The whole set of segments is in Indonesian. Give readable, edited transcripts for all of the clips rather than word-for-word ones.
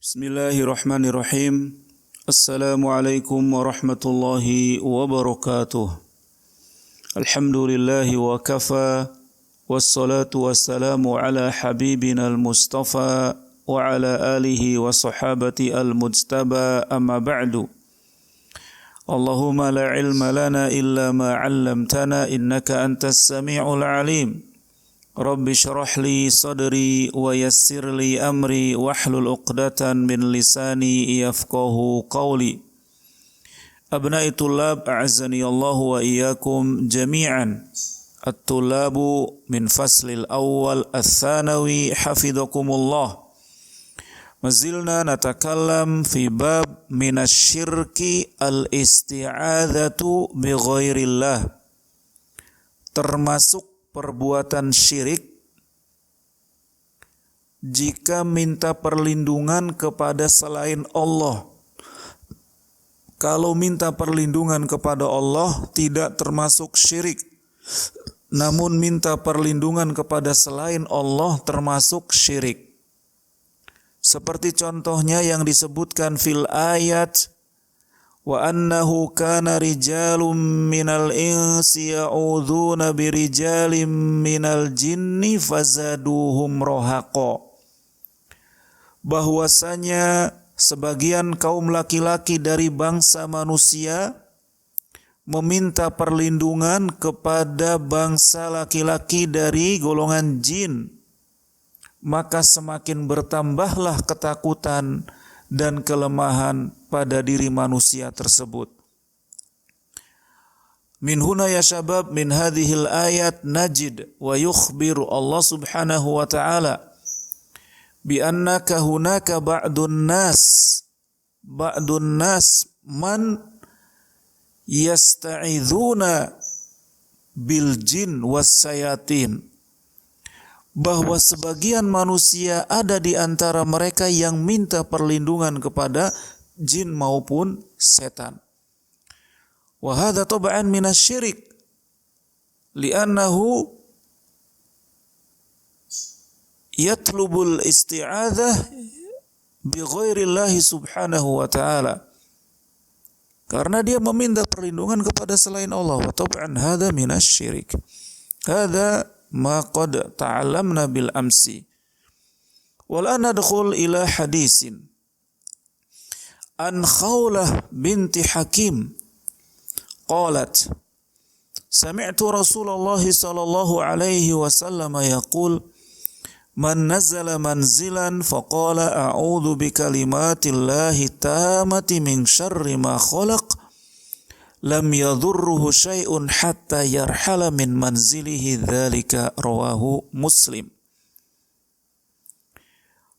Bismillahirrahmanirrahim. Assalamualaikum warahmatullahi wabarakatuh. Alhamdulillahi wa kafa. Wassalatu wassalamu ala habibina al-mustafa wa ala alihi wa sahabati al-mujtaba, amma ba'du. Allahumma la ilma lana illa ma 'allamtana innaka antas sami'ul 'alim. Rabbi syrah li sadri wa yassir li amri wahlul 'uqdatan min lisani yafqahu qawli. Abna'i tullab, a'azzani Allahu wa iyyakum jami'an. At-tullabu min faslil awal ats-tsanawi hafizakumullah. Mazilna natakallam fi bab minasyirki al-isti'adzatu bi ghairillah. Termasuk perbuatan syirik jika minta perlindungan kepada selain Allah. Kalau minta perlindungan kepada Allah tidak termasuk syirik, namun minta perlindungan kepada selain Allah termasuk syirik. Seperti contohnya yang disebutkan fil ayat, wa annahu kana rijalun minal insi ya'udzuuna birijalin minal jinni fazaduhum rohaqa. Bahwasanya sebagian kaum laki-laki dari bangsa manusia meminta perlindungan kepada bangsa laki-laki dari golongan jin, maka semakin bertambahlah ketakutan dan kelemahan pada diri manusia tersebut. Min huna ya syabab, min hadhil ayat najid wa yukhbiru Allah subhanahu wa ta'ala bi annaka hunaka ba'dun nas man yasta'idhuna bil jin was sayatin. Bahwa sebagian manusia ada di antara mereka yang minta perlindungan kepada jin maupun setan. Wa hadza tab'an minasyirik li'annahu yatlubul isti'adzah bi ghairillahi subhanahu wa ta'ala. Karena dia meminta perlindungan kepada selain Allah. Wa tab'an hadza minasyirik. Hadza ma qad ta'allamna bil amsi. Wala nadkhul ila hadisin an Khawlah binti Hakim qalat sami'tu Rasulullah sallallahu alaihi wasallam yaqul man nazala manzilan faqala a'udzu bikalimatillahi tammati min syarri ma khalaq lam yadhurruhu syai'un hatta yarhala min manzilihi dzalika, rawahu Muslim.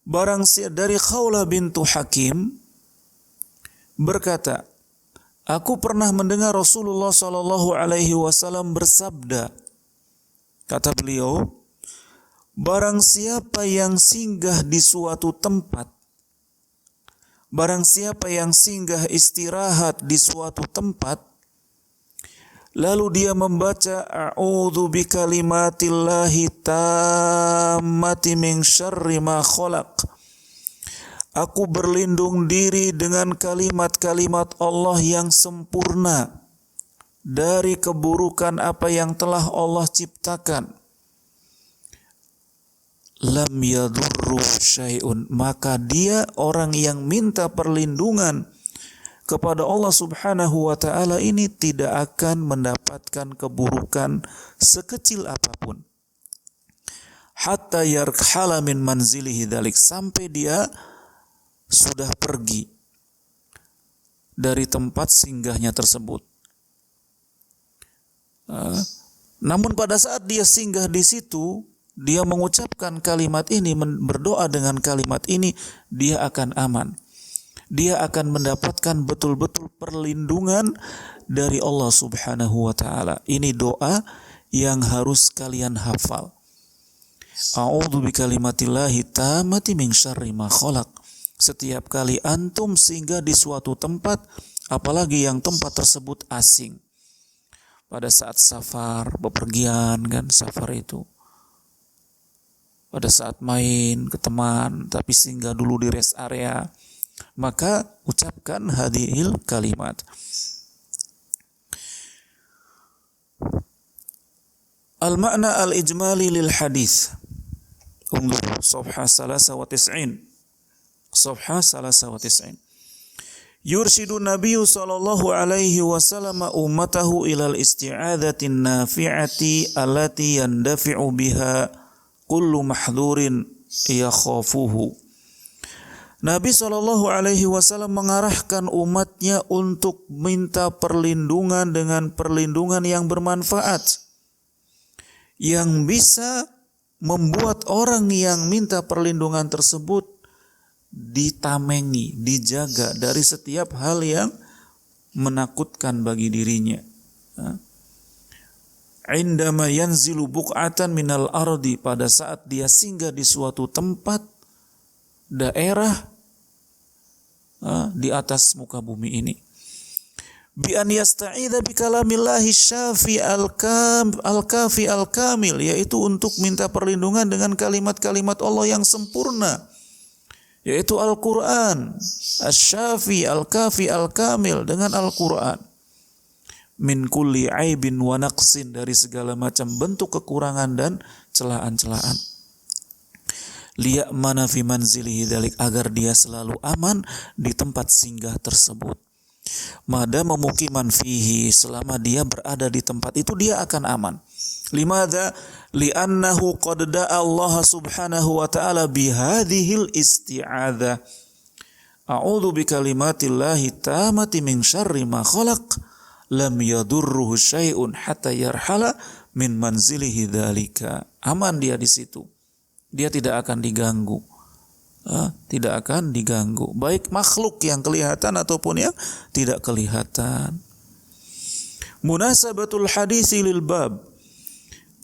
Barang dari Khawlah bintu Hakim berkata, aku pernah mendengar Rasulullah sallallahu alaihi wasallam bersabda, kata beliau, barang siapa yang singgah di suatu tempat, barang siapa yang singgah istirahat di suatu tempat, lalu dia membaca a'udzu bikalimatillahi tammati min syarri ma khalaq. Aku berlindung diri dengan kalimat-kalimat Allah yang sempurna dari keburukan apa yang telah Allah ciptakan. Lam yadurru syai'un, maka dia orang yang minta perlindungan kepada Allah subhanahu wa ta'ala ini tidak akan mendapatkan keburukan sekecil apapun. Hatta yarkhala min manzilihi dzalik, sampai dia sudah pergi dari tempat singgahnya tersebut. Namun pada saat dia singgah di situ, dia mengucapkan kalimat ini, berdoa dengan kalimat ini, dia akan aman. Dia akan mendapatkan betul-betul perlindungan dari Allah subhanahu wa ta'ala. Ini doa yang harus kalian hafal. A'udzu bikalimatillahi tammati min syarri ma khalaq. Setiap kali antum singgah di suatu tempat, apalagi yang tempat tersebut asing. Pada saat safar, bepergian kan, safar itu. pada saat main ke teman, tapi singgah dulu di rest area, maka ucapkan hadhil kalimat. Al-makna al-ijmali lil hadis. Unzur safha 93. Safha 93. Yurshidu Nabiyyu sallallahu alaihi wasallam ummatahu ilal isti'adzati nafi'ati allati yandafi'u biha kullu mahdhurin yakhafuhu. Nabi sallallahu alaihi wasallam mengarahkan umatnya untuk minta perlindungan dengan perlindungan yang bermanfaat, yang bisa membuat orang yang minta perlindungan tersebut ditamengi, dijaga dari setiap hal yang menakutkan bagi dirinya. Indama yanzilu buq'atan minal ardi, pada saat dia singgah di suatu tempat, daerah di atas muka bumi ini. Bi an yasta'idza bi kalamillahi syafi al-kafi al-kamil, yaitu untuk minta perlindungan dengan kalimat-kalimat Allah yang sempurna, yaitu Al-Quran, Asy-Syafi Al-Kafi Al-Kamil, dengan Al-Quran. Min kulli aibin wa naqsin, dari segala macam bentuk kekurangan dan celaan-celaan. Liya'mana fi manzilihi dzalik, agar dia selalu aman di tempat singgah tersebut. Mada memukiman fihi, selama dia berada di tempat itu dia akan aman. Limadza? Li'annahu qad da'a Allah subhanahu wa ta'ala bihadhil isti'adzah. A'udzu bikalimatillahi tammati min syarri ma khalaq lam yadurruhu syai'un hatta yarhala min manzilihi dzalika. Aman dia di situ. Dia tidak akan diganggu. Tidak akan diganggu, baik makhluk yang kelihatan ataupun yang tidak kelihatan. Munasabatul hadisi lil bab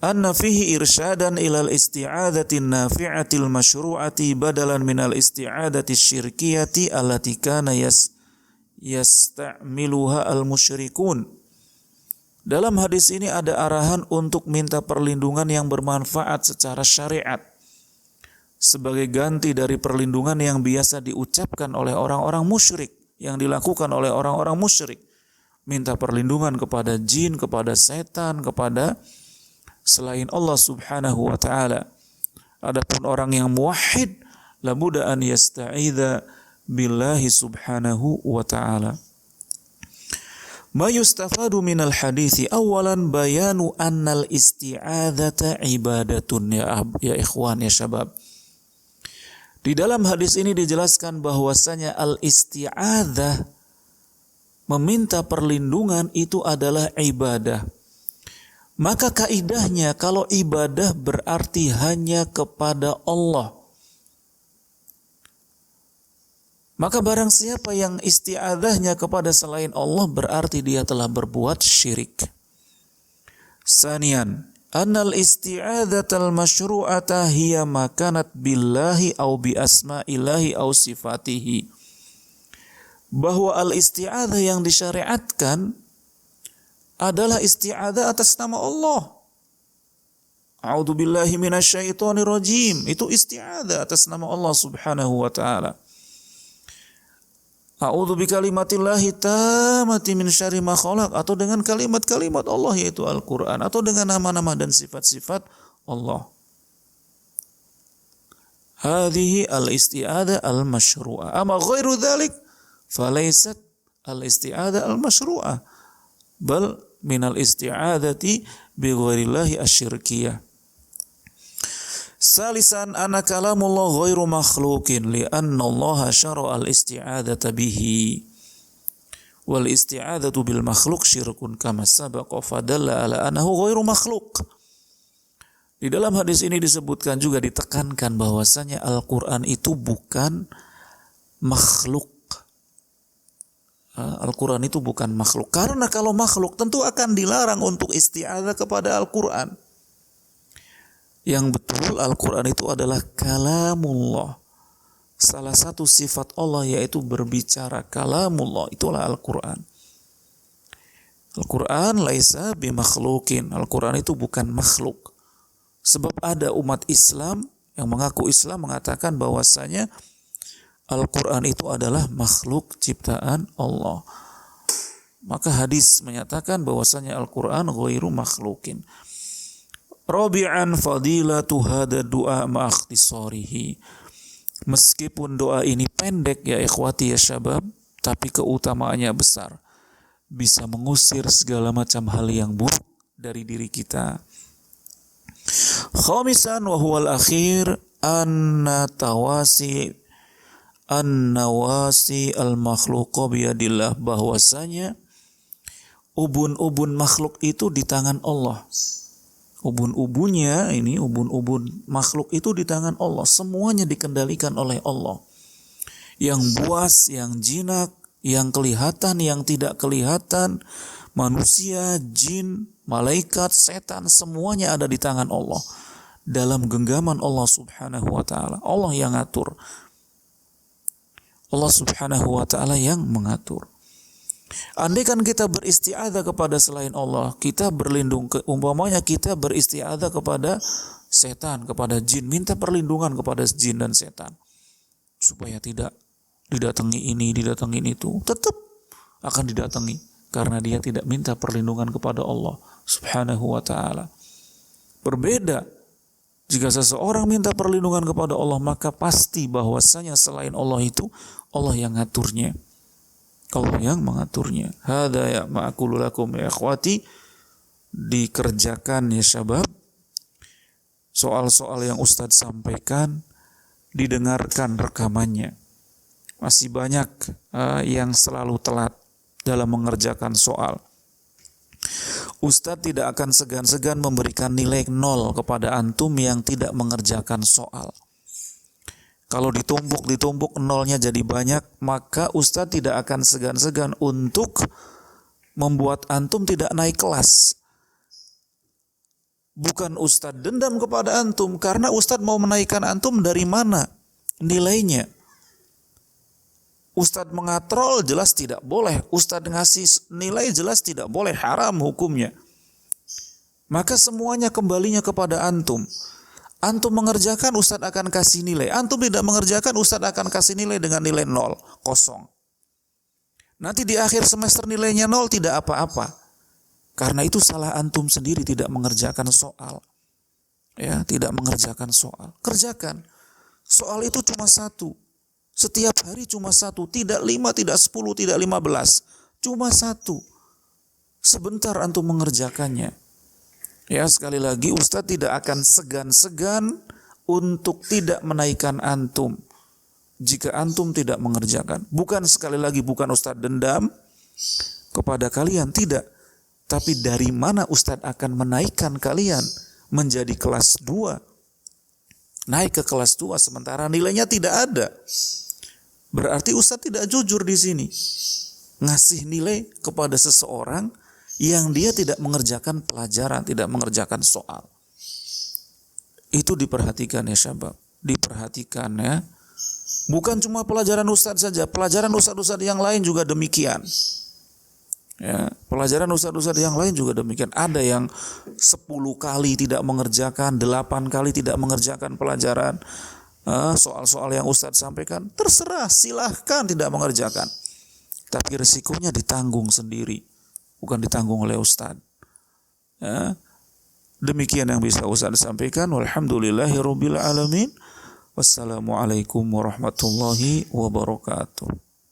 anna fihi irsyadan ilal isti'adzatin nafi'atil masyru'ati badalan minal isti'adzati syirkiyati allati kana yasta'miluha al-musyrikun. Dalam hadis ini ada arahan untuk minta perlindungan yang bermanfaat secara syariat sebagai ganti dari perlindungan yang biasa diucapkan oleh orang-orang musyrik, yang dilakukan oleh orang-orang musyrik. Minta perlindungan kepada jin, kepada setan, kepada selain Allah subhanahu wa ta'ala. Adapun orang yang muwahhid, labudda an yasta'idza billahi subhanahu wa ta'ala. Ma yustafadu minal hadithi, awalan bayanu annal isti'adzata ibadatun, ya ikhwan, ya syabab. Di dalam hadis ini dijelaskan bahwasanya al-isti'adzah, meminta perlindungan, itu adalah ibadah. Maka kaidahnya kalau ibadah berarti hanya kepada Allah, maka barang siapa yang isti'adzahnya kepada selain Allah berarti dia telah berbuat syirik. Sanian, annal isti'adzatal masyru'ata hiya makanat billahi au bi asma'illahi au sifatihi. Bahwa al-isti'adzah yang disyariatkan adalah isti'adzah atas nama Allah. A'udzu billahi minasyaitonir rajim. Itu isti'adzah atas nama Allah subhanahu wa ta'ala. A'udzu bikalimatillahi tammati min syarri ma khalaq, atau dengan kalimat-kalimat Allah yaitu Al-Qur'an, atau dengan nama-nama dan sifat-sifat Allah. Hadhihi al-isti'adzah al-masyru'ah. Amma ghairu dzalik falaysat al-isti'adzah al-masyru'ah, bal min al-isti'adzati bi ghairillahi asyirkiyah. Salisan anna kalamullah ghairu makhluqin li'anna Allah syara'a al-isti'adzata bihi wal isti'adzatu bil makhluq syirkun kama sabaqa fadalla ala annahu ghairu makhluq. Di dalam hadis ini disebutkan juga, ditekankan bahwasanya Al-Qur'an itu bukan makhluk. Al-Qur'an itu bukan makhluk. Karena kalau makhluk tentu akan dilarang untuk isti'adzah kepada Al-Qur'an. Yang betul Al-Quran itu adalah kalamullah. Salah satu sifat Allah yaitu berbicara, kalamullah, itulah Al-Quran. Al-Quran laisa bimakhlukin. Al-Quran itu bukan makhluk. Sebab ada umat Islam yang mengaku Islam mengatakan bahwasanya Al-Quran itu adalah makhluk ciptaan Allah. Maka hadis menyatakan bahwasanya Al-Quran ghairu makhlukin. Rabi'an fadilatu hada du'a ma'akhtisarihi. Meskipun doa ini pendek ya ikhwati ya syabab, tapi keutamaannya besar. Bisa mengusir segala macam hal yang buruk dari diri kita. Khamisan wa huwal akhir an-nawasi al-makhluqa biyadillah, bahwasanya ubun-ubun makhluk itu di tangan Allah. Ubun-ubunnya ini, ubun-ubun makhluk itu di tangan Allah. Semuanya dikendalikan oleh Allah. Yang buas, yang jinak, yang kelihatan, yang tidak kelihatan, manusia, jin, malaikat, setan, semuanya ada di tangan Allah. Dalam genggaman Allah subhanahu wa ta'ala. Allah yang ngatur. Allah subhanahu wa ta'ala yang mengatur. Andaikan kita beristi'adzah kepada selain Allah, kita berlindung, umpamanya kita beristi'adzah kepada setan, kepada jin, minta perlindungan kepada jin dan setan supaya tidak didatangi ini, didatangi itu, tetap akan didatangi karena dia tidak minta perlindungan kepada Allah subhanahu wa ta'ala. Berbeda jika seseorang minta perlindungan kepada Allah, maka pasti bahwasanya selain Allah itu Allah yang ngaturnya, Allah yang mengaturnya. Hada ya ma'akulu lakum ya akhwati. Dikerjakan ya syabab soal-soal yang Ustadz sampaikan, didengarkan rekamannya. Masih banyak yang selalu telat dalam mengerjakan soal. Ustadz tidak akan segan-segan memberikan nilai 0 kepada antum yang tidak mengerjakan soal. Kalau ditumpuk nolnya jadi banyak, maka Ustadz tidak akan segan-segan untuk membuat antum tidak naik kelas. Bukan Ustadz dendam kepada antum, karena Ustadz mau menaikkan antum dari mana nilainya. Ustadz mengatrol jelas tidak boleh. Ustadz ngasih nilai jelas tidak boleh, haram hukumnya. Maka semuanya kembalinya kepada antum. Antum mengerjakan, Ustadz akan kasih nilai. Antum tidak mengerjakan, Ustadz akan kasih nilai dengan nilai 0, kosong. Nanti di akhir semester nilainya 0, tidak apa-apa. Karena itu salah antum sendiri tidak mengerjakan soal. Ya, tidak mengerjakan soal. Kerjakan. Soal itu cuma 1. Setiap hari cuma 1. Tidak 5, tidak 10, tidak 15. Cuma 1. Sebentar antum mengerjakannya. Ya, sekali lagi Ustadz tidak akan segan-segan untuk tidak menaikkan antum jika antum tidak mengerjakan. Bukan, sekali lagi, bukan Ustadz dendam kepada kalian, tidak. Tapi dari mana Ustadz akan menaikkan kalian menjadi kelas 2? Naik ke kelas 2 sementara nilainya tidak ada. Berarti Ustadz tidak jujur di sini. Ngasih nilai kepada seseorang yang dia tidak mengerjakan pelajaran, tidak mengerjakan soal. Itu diperhatikan ya syabab. Diperhatikan ya. Bukan cuma pelajaran Ustadz saja, pelajaran Ustadz-Ustadz yang lain juga demikian. Ya, pelajaran Ustadz-Ustadz yang lain juga demikian. Ada yang 10 kali tidak mengerjakan, 8 kali tidak mengerjakan pelajaran. Soal-soal yang Ustadz sampaikan, terserah, silahkan tidak mengerjakan. Tapi resikonya ditanggung sendiri. Bukan ditanggung oleh Ustadz. Ya. Demikian yang bisa Ustadz sampaikan. Walhamdulillahirabbil alamin. Wassalamualaikum warahmatullahi wabarakatuh.